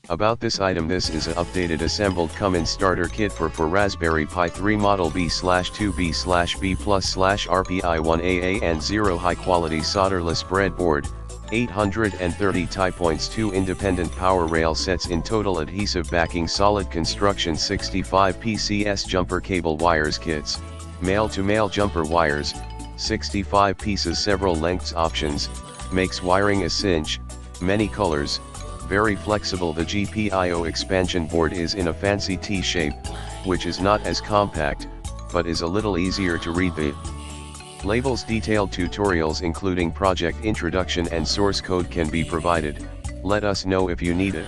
About this item: this is an updated assembled kuman starter kit for Raspberry Pi 3 model B/2B/B+/RPI1AA and 0 high quality solderless breadboard, 830 tie points, 2 independent power rail sets in total, adhesive backing, solid construction, 65 PCS jumper cable wires kits, male to male jumper wires, 65 pieces, several lengths options, makes wiring a cinch, many colors, very flexible. The GPIO expansion board is in a fancy T shape, which is not as compact, but is a little easier to read. The labels, detailed tutorials including project introduction and source code can be provided. Let us know if you need it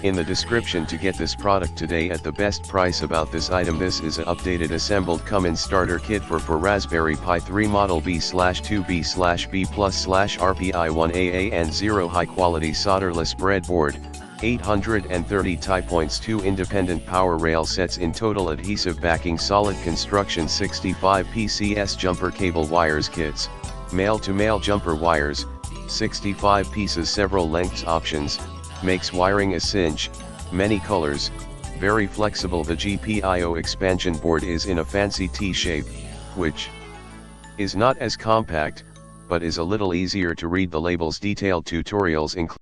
in the description to get this product today at the best price. About this item: this is an updated assembled kuman starter kit for Raspberry Pi 3 model B/2B/B+/RPI1AA and 0 high quality solderless breadboard, 830 tie points, 2 independent power rail sets in total, adhesive backing, solid construction, 65 PCS jumper cable wires kits, male to male jumper wires, 65 pieces, several lengths options, makes wiring a cinch, many colors, very flexible. The GPIO expansion board is in a fancy T shape, which is not as compact, but is a little easier to read. The labels, detailed tutorials include